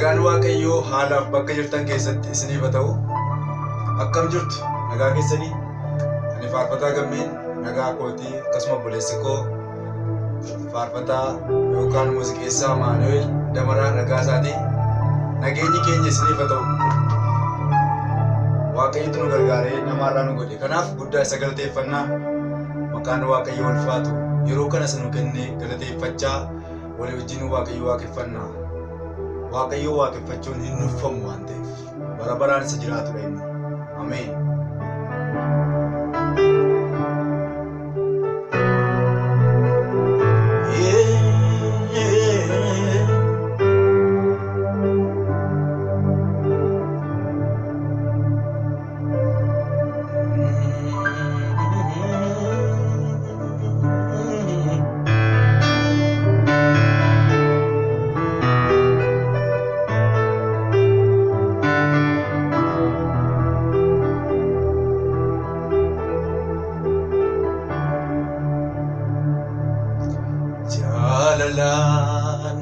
Nagaan Waaqayyoo haalaaf bakka jirtan keessatti isiniif haa ta'u. Akkam jirtu nagaa keessanii? Ani faarfataa gammeen nagaa kootii akkasuma obboleessi koo faarfataa yookaan muuziqeessaa Maanu'eel Damaraa nagaa isaatii. Nageenyi keenya isiniif haa ta'u. Waaqayyotu nu gargaaree namaarraa nu godhe. Kanaaf guddaa isa galateeffannaa. Maqaan Waaqayyoo ulfaatu yeroo kana isa nu kenne galateeffachaa walii wajjin Waaqayyoo waaqeffannaa. Waaqayyoo waaqeffachuun hin nuffamu waan ta'eef bara baraan isa jiraatudha inni. Ameen.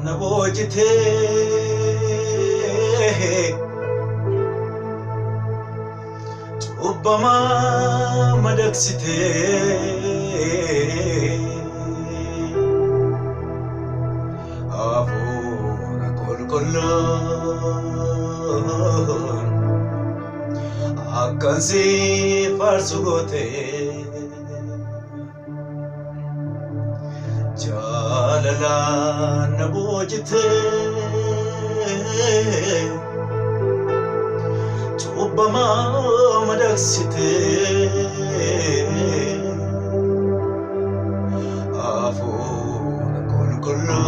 Na boojite cubbama madaksite hafuura qulqulluun akkan si faarsu goote jalalaan na boojite cubbama madaksite hafuura qulqulluun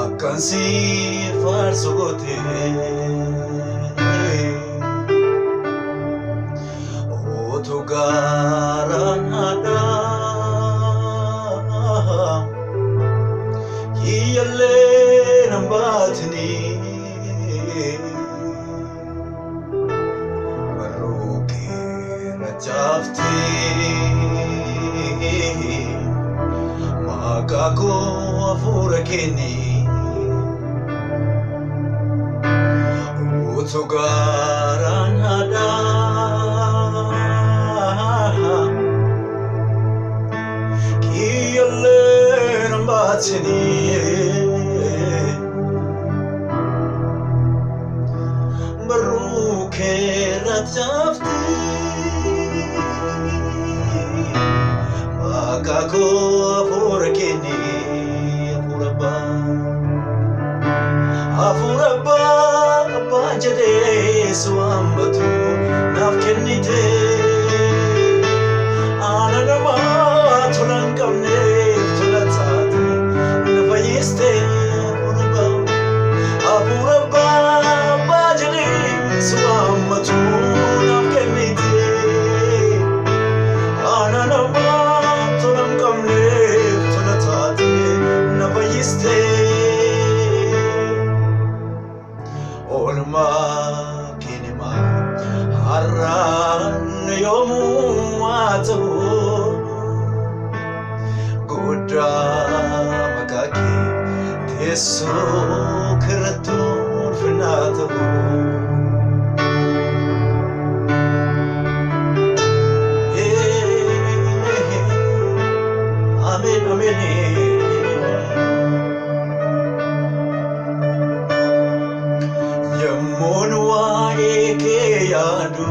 akkan si faarsu goote Garanada Hiyalle nambatni Maruke rajafti Magako afura keni Utu garanada Baruke rajafti Magako afura keni Afura ba jade suambatu naf kennite Ananama tulan kamne Yesu keraton fenatabu Amen amen Yamun wae ke yadu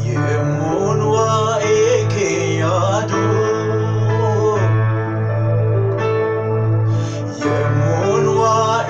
Yamun wae ke yadu Yamun wae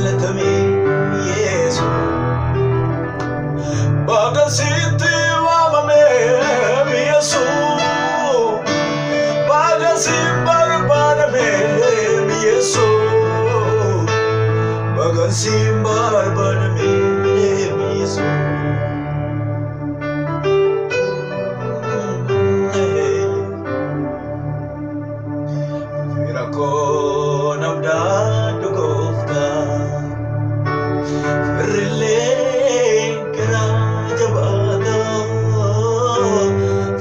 jaalatame Yesu baga sitti waamame Yesu baga si barbaadame Yesu baga si barbaadame Yesu Virakon abdaan dhugofta Firrilee garaa jabaata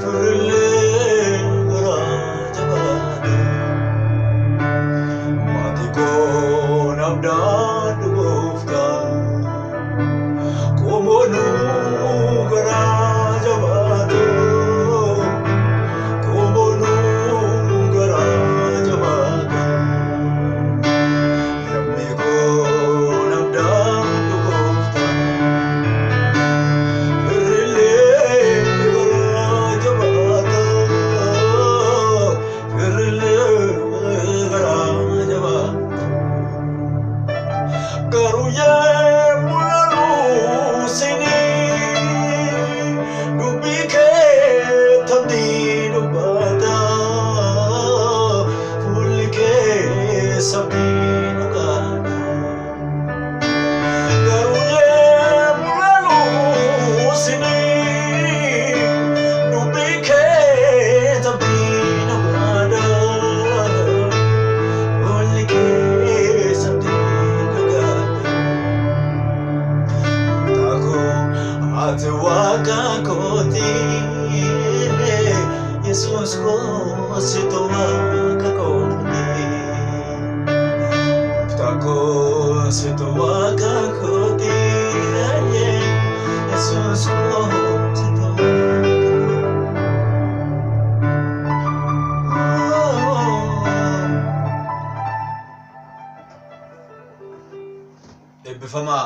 Firrilee garaa jabaata Maatii koon abdaan dhugofta Komoonuu garaa jabaata Komoonuu garaa jabaata Namni koon abdaan dhugofta Firrilee garaa jabaata Firrilee garaa jabaata Garuu mul'anuu sinii dubbii kee tabdii dubbata fuulli kee sabdii dhugaadha Garuu mul'anuu sinii dubbii kee tabdii dhugaadha fuulli kee sabdii dhugaadha Ati waaqa kooti Yesuus koo situ waaqa kooti Gooftaa koo situ waaqa kooti Yesuus koo situ waaqa eebbifama